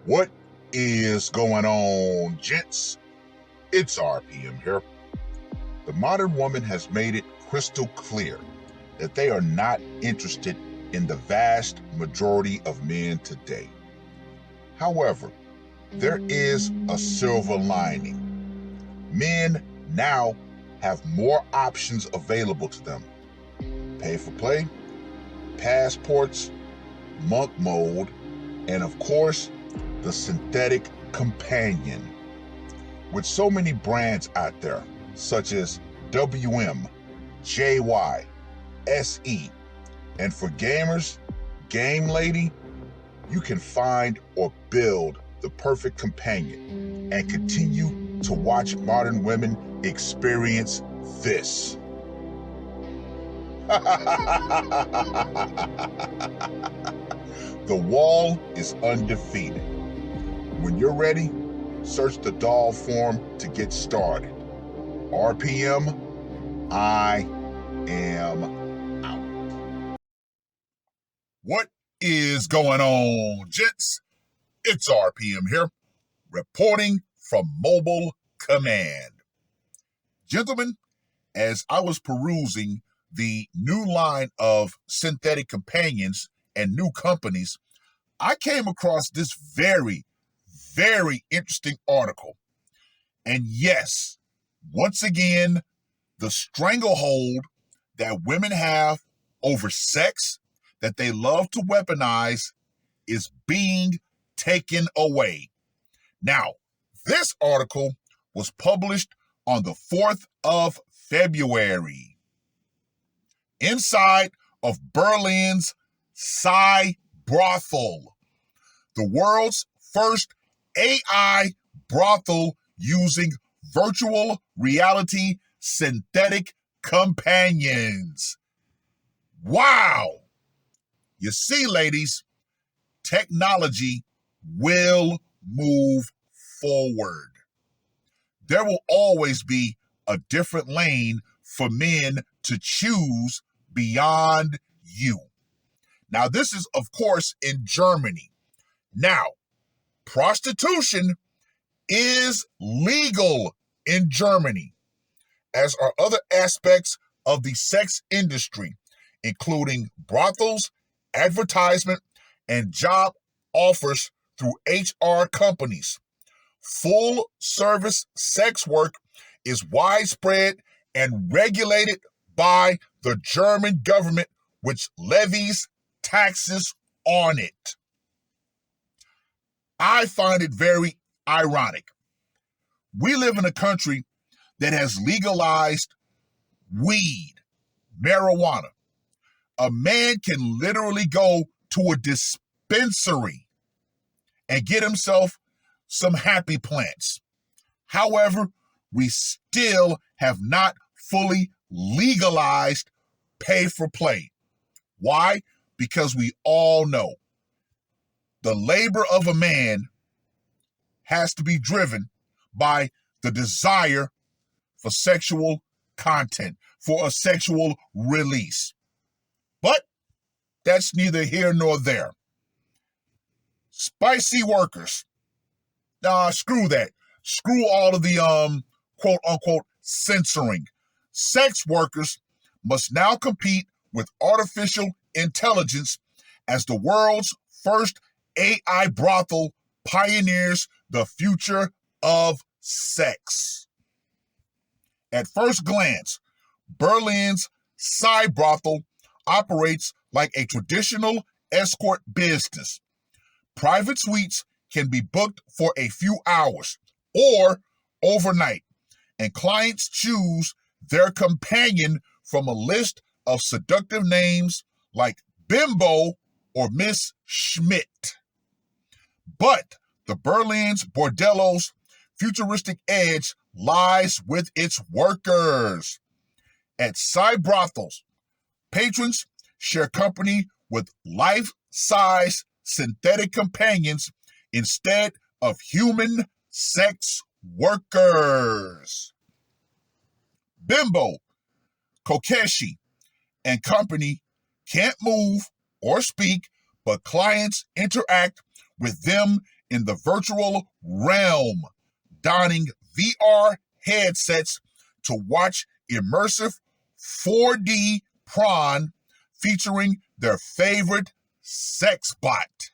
What is going on, gents? It's R.P.M. here. The modern woman has made it crystal clear that they are not interested in the vast majority of men today. However, there is a silver lining. Men now have more options available to them. Pay for play, passports, monk mode, and of course, the synthetic companion. With so many brands out there, such as WM, JY, SE, and for gamers, Game Lady, you can find or build the perfect companion and continue to watch modern women experience this. The wall is undefeated. When you're ready, search the doll form to get started. R.P.M. I am out. What is going on, gents? It's R.P.M. here, reporting from Mobile Command. Gentlemen, as I was perusing the new line of synthetic companions and new companies, I came across this very interesting article. And yes, once again, the stranglehold that women have over sex that they love to weaponize is being taken away. Now, this article was published on the 4th of February. Inside of Berlin's Cybrothel, the world's first AI brothel using virtual reality synthetic companions. Wow! You see, ladies, technology will move forward. There will always be a different lane for men to choose beyond you. Now, this is, of course, in Germany. Now, prostitution is legal in Germany, as are other aspects of the sex industry, including brothels, advertisement, and job offers through HR companies. Full-service sex work is widespread and regulated by the German government, which levies taxes on it. I find it very ironic. We live in a country that has legalized weed, marijuana. A man can literally go to a dispensary and get himself some happy plants. However, we still have not fully legalized pay for play. Why? Because we all know the labor of a man has to be driven by the desire for sexual content, for a sexual release. But that's neither here nor there. Spicy workers. Screw that. Screw all of the quote unquote censoring. Sex workers must now compete with artificial intelligence as the world's first AI brothel pioneers the future of sex. At first glance, Berlin's Cybrothel operates like a traditional escort business. Private suites can be booked for a few hours or overnight, and clients choose their companion from a list of seductive names like Bimbo or Miss Schmidt. But the Berlin's bordello's futuristic edge lies with its workers. At Cybrothels, patrons share company with life-size synthetic companions instead of human sex workers. Bimbo, Kokeshi, and company can't move or speak, but clients interact with them in the virtual realm, donning VR headsets to watch immersive 4D prawn featuring their favorite sex bot.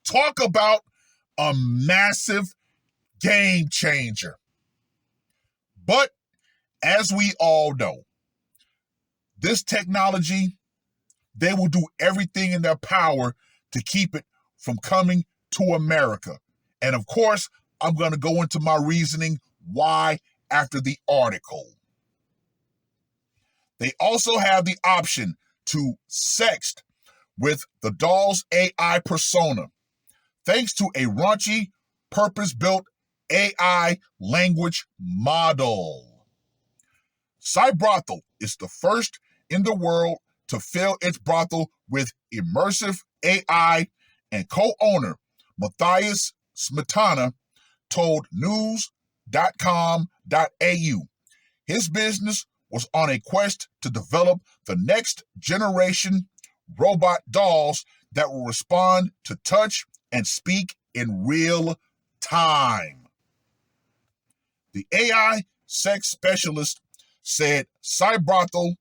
Talk about a massive game changer. But as we all know, this technology, they will do everything in their power to keep it from coming to America. And of course, I'm going to go into my reasoning why after the article. They also have the option to sext with the doll's AI persona, thanks to a raunchy, purpose-built AI language model. Cybrothel is the first in the world to fill its brothel with immersive AI, and co-owner Matthias Smetana told news.com.au his business was on a quest to develop the next generation robot dolls that will respond to touch and speak in real time. The AI sex specialist said Cybrothel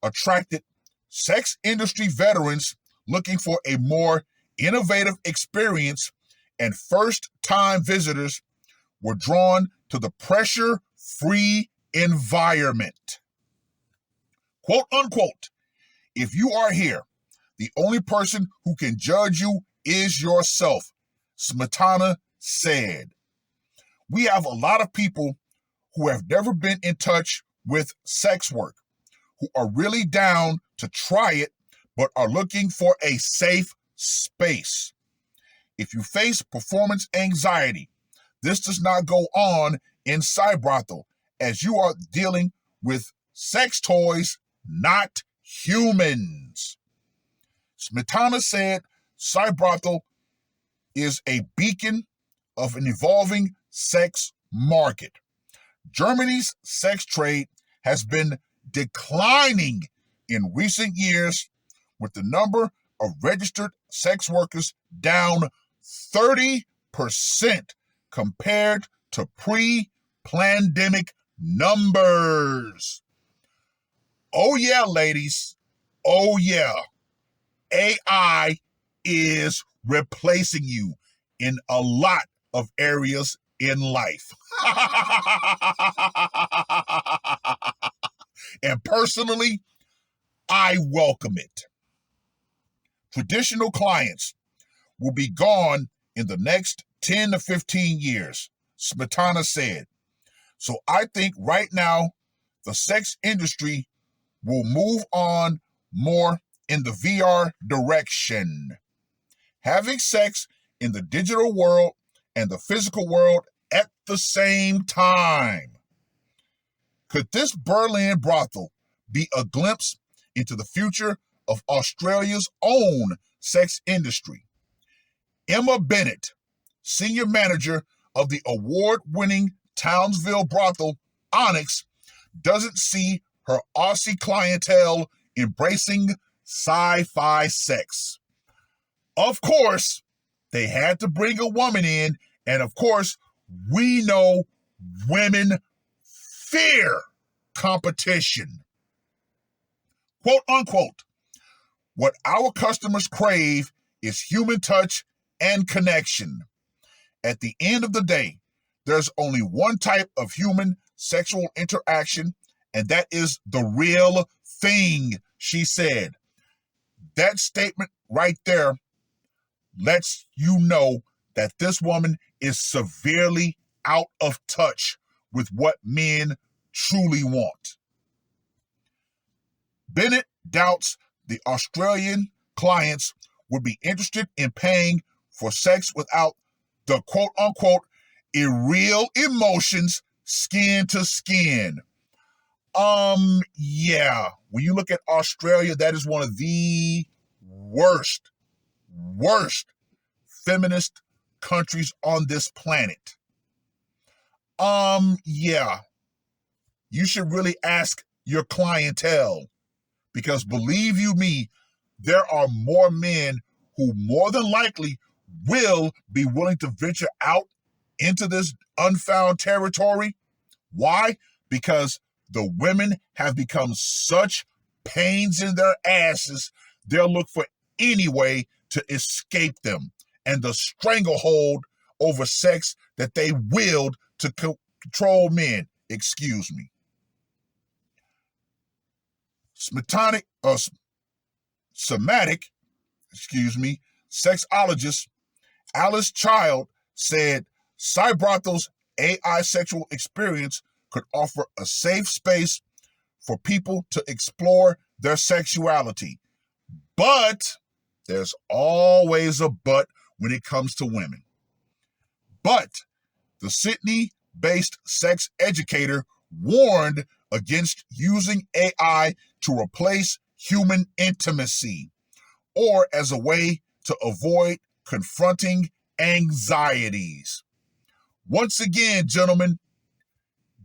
attracted sex industry veterans looking for a more innovative experience, and first-time visitors were drawn to the pressure-free environment. Quote unquote, if you are here, the only person who can judge you is yourself, Smetana said. We have a lot of people who have never been in touch with sex work, who are really down to try it, but are looking for a safe space. If you face performance anxiety, this does not go on in Cybrothel, as you are dealing with sex toys, not humans. Smetana said Cybrothel is a beacon of an evolving sex market. Germany's sex trade has been declining in recent years, with the number of registered sex workers down 30% compared to pre-pandemic numbers. Oh yeah, ladies. Oh yeah. AI is replacing you in a lot of areas in life. And personally, I welcome it. Traditional clients will be gone in the next 10 to 15 years, Smetana said. So I think right now, the sex industry will move on more in the VR direction. Having sex in the digital world and the physical world at the same time. Could this Berlin brothel be a glimpse into the future of Australia's own sex industry? Emma Bennett, senior manager of the award-winning Townsville brothel Onyx, doesn't see her Aussie clientele embracing sci-fi sex. Of course, they had to bring a woman in, and of course, we know women fear competition. Quote unquote, what our customers crave is human touch and connection. At the end of the day, there's only one type of human sexual interaction, and that is the real thing, she said. That statement right there lets you know that this woman is severely out of touch with what men truly want. Bennett doubts the Australian clients would be interested in paying for sex without the quote-unquote real emotions skin to skin. Yeah. When you look at Australia, that is one of the worst feminist countries on this planet. Yeah. You should really ask your clientele, Because believe you me, there are more men who more than likely will be willing to venture out into this unfound territory. Why? Because the women have become such pains in their asses, they'll look for any way to escape them and the stranglehold over sex that they willed to control men. Excuse me. Somatic, sexologist Alice Child said Cybrothels' AI sexual experience could offer a safe space for people to explore their sexuality. But there's always a but when it comes to women. But the Sydney-based sex educator warned against using AI to replace human intimacy or as a way to avoid confronting anxieties. Once again, gentlemen,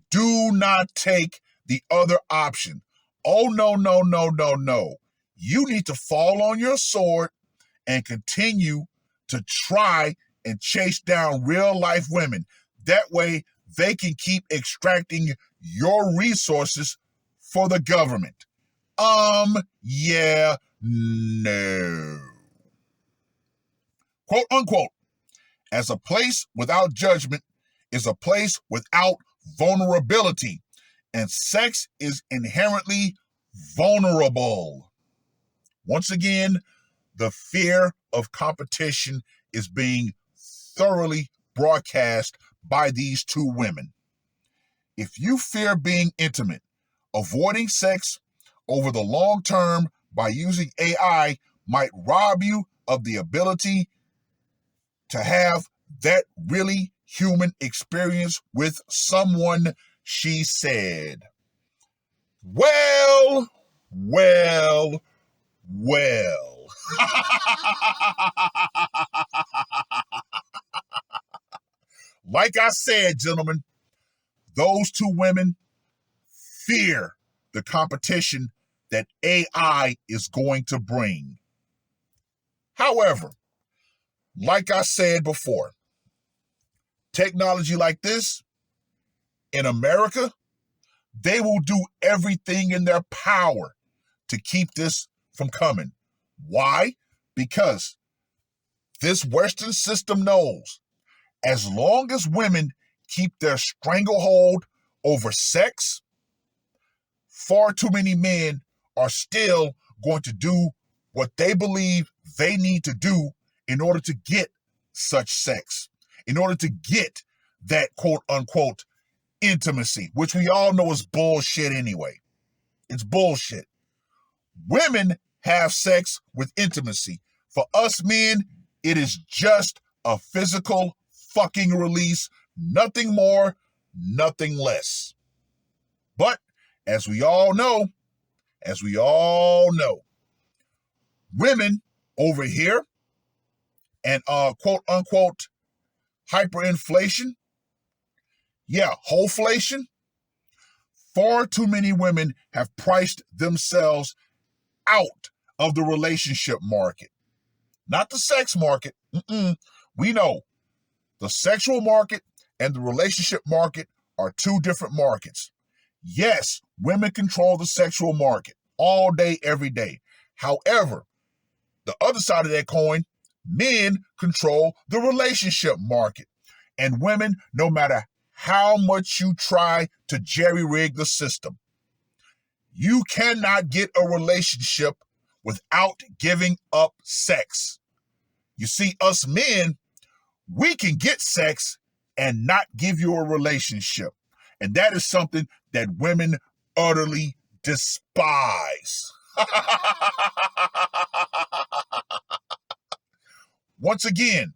do not take the other option. Oh, no, no, no, no, no. You need to fall on your sword and continue to try and chase down real life women. That way, they can keep extracting your resources for the government. Yeah, no. Quote unquote, as a place without judgment is a place without vulnerability, and sex is inherently vulnerable. Once again, the fear of competition is being thoroughly broadcast by these two women. If you fear being intimate, avoiding sex over the long term by using AI might rob you of the ability to have that really human experience with someone, she said. Well. Like I said, gentlemen, those two women fear the competition that AI is going to bring. However, like I said before, technology like this in America, they will do everything in their power to keep this from coming. Why? Because this Western system knows as long as women keep their stranglehold over sex, far too many men are still going to do what they believe they need to do in order to get such sex, in order to get that quote unquote intimacy, which we all know is bullshit anyway. It's bullshit. Women have sex with intimacy. For us men, it is just a physical fucking release, nothing more, nothing less. But as we all know, women over here and quote unquote hyperinflation, wholeflation, far too many women have priced themselves out of the relationship market. Not the sex market. We know the sexual market and the relationship market are two different markets. Yes, women control the sexual market all day, every day. However, the other side of that coin, men control the relationship market. And women, no matter how much you try to jerry-rig the system, you cannot get a relationship without giving up sex. You see, us men, we can get sex and not give you a relationship. And that is something that women utterly despise. Once again,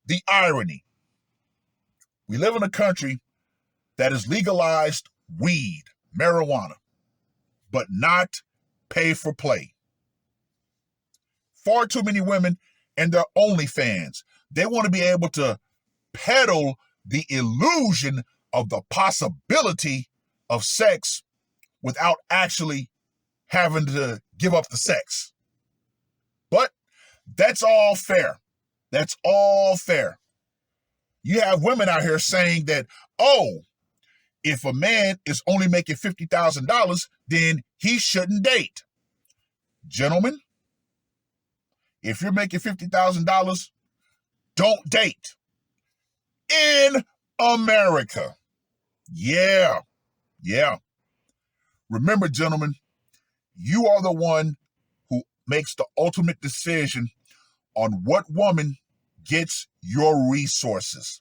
the irony. We live in a country that has legalized weed, marijuana, but not pay for play. Far too many women and their OnlyFans, they want to be able to peddle the illusion of the possibility of sex without actually having to give up the sex. But that's all fair. That's all fair. You have women out here saying that, oh, if a man is only making $50,000, then he shouldn't date. Gentlemen, if you're making $50,000, don't date. In America. Yeah. Remember, gentlemen, you are the one who makes the ultimate decision on what woman gets your resources.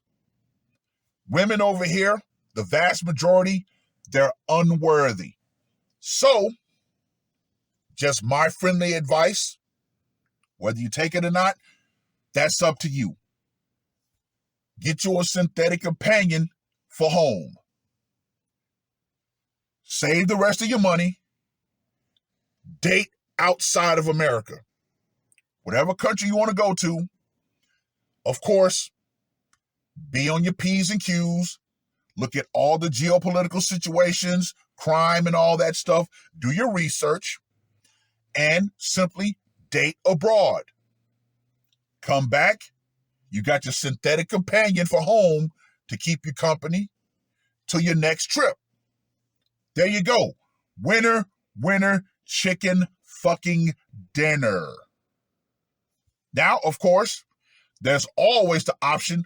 Women over here, the vast majority, they're unworthy. So, just my friendly advice, whether you take it or not, that's up to you. Get you a synthetic companion for home. Save the rest of your money. Date outside of America. Whatever country you want to go to, of course, be on your P's and Q's. Look at all the geopolitical situations, crime and all that stuff. Do your research and simply date abroad. Come back. You got your synthetic companion for home to keep you company till your next trip. There you go. Winner, winner, chicken fucking dinner. Now, of course, there's always the option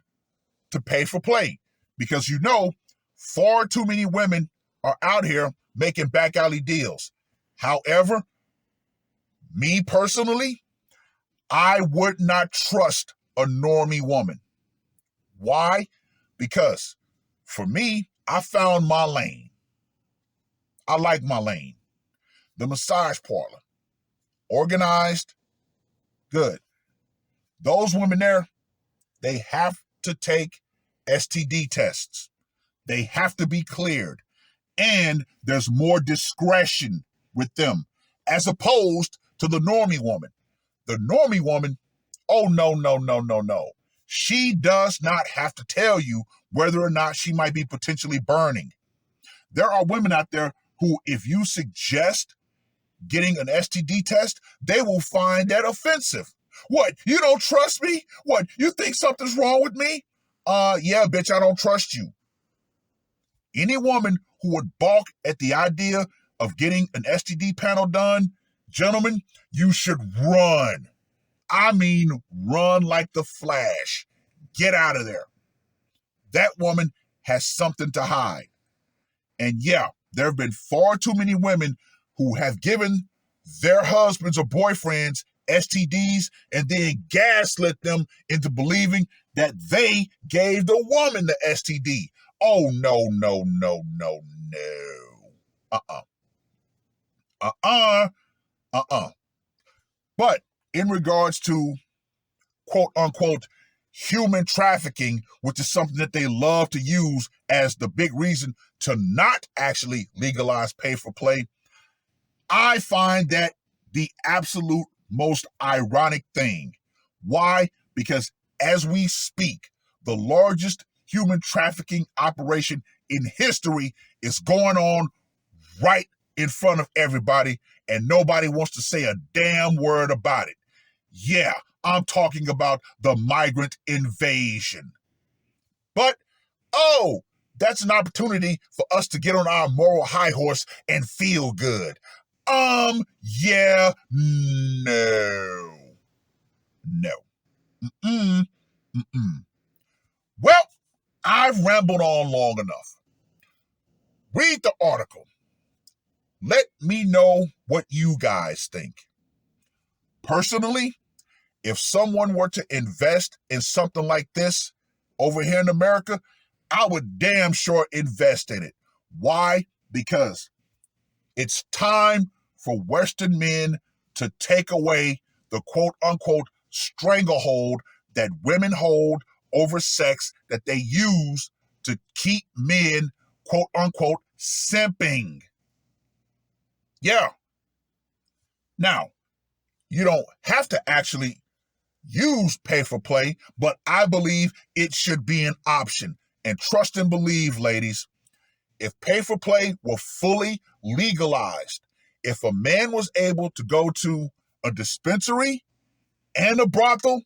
to pay for play because you know far too many women are out here making back alley deals. However, me personally, I would not trust a normie woman. Why? Because for me, I found my lane. I like my lane. The massage parlor. Organized. Good. Those women there, they have to take STD tests. They have to be cleared. And there's more discretion with them as opposed to the normie woman. The normie woman, oh, no. She does not have to tell you whether or not she might be potentially burning. There are women out there who, if you suggest getting an STD test, they will find that offensive. What, you don't trust me? What, you think something's wrong with me? Yeah, bitch, I don't trust you. Any woman who would balk at the idea of getting an STD panel done, gentlemen, you should run. I mean, run like the Flash. Get out of there. That woman has something to hide. And yeah, there have been far too many women who have given their husbands or boyfriends STDs and then gaslit them into believing that they gave the woman the STD. Oh, no. But in regards to quote unquote human trafficking, which is something that they love to use as the big reason to not actually legalize pay for play, I find that the absolute most ironic thing. Why? Because as we speak, the largest human trafficking operation in history is going on right in front of everybody, and nobody wants to say a damn word about it. Yeah, I'm talking about the migrant invasion. But, that's an opportunity for us to get on our moral high horse and feel good. Yeah, no. Well, I've rambled on long enough. Read the article. Let me know what you guys think. Personally, if someone were to invest in something like this over here in America, I would damn sure invest in it. Why? Because it's time for Western men to take away the quote-unquote stranglehold that women hold over sex that they use to keep men quote-unquote simping. Yeah. Now, you don't have to actually use pay for play, but I believe it should be an option. And trust and believe, ladies, if pay for play were fully legalized If a man was able to go to a dispensary and a brothel,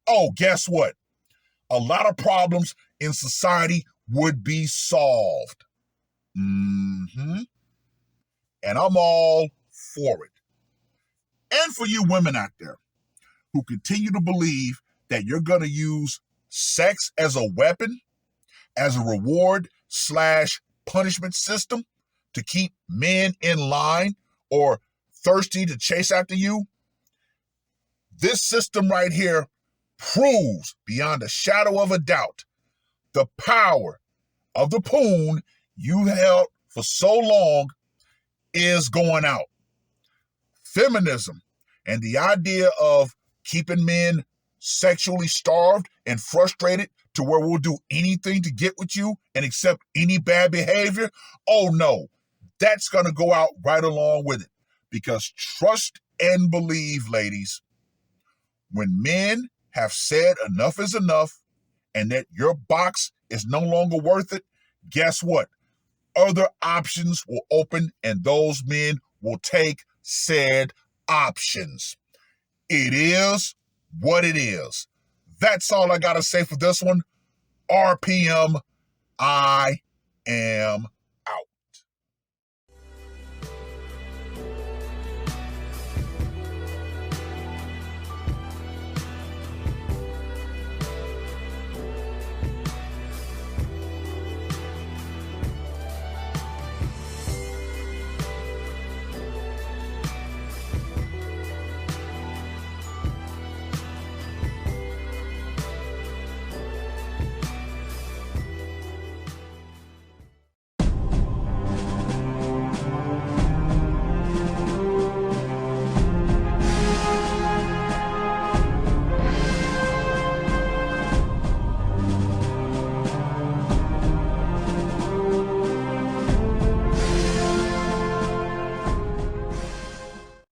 oh, guess what? A lot of problems in society would be solved. Mm-hmm. And I'm all for it. And for you women out there who continue to believe that you're going to use sex as a weapon, as a reward slash punishment system to keep men in line or thirsty to chase after you, this system right here proves beyond a shadow of a doubt the power of the poon you held for so long is going out. Feminism and the idea of keeping men sexually starved and frustrated to where we'll do anything to get with you and accept any bad behavior, oh no, that's going to go out right along with it. Because trust and believe, ladies, when men have said enough is enough and that your box is no longer worth it, guess what? Other options will open and those men will take said options. It is what it is. That's all I got to say for this one. R.P.M. I am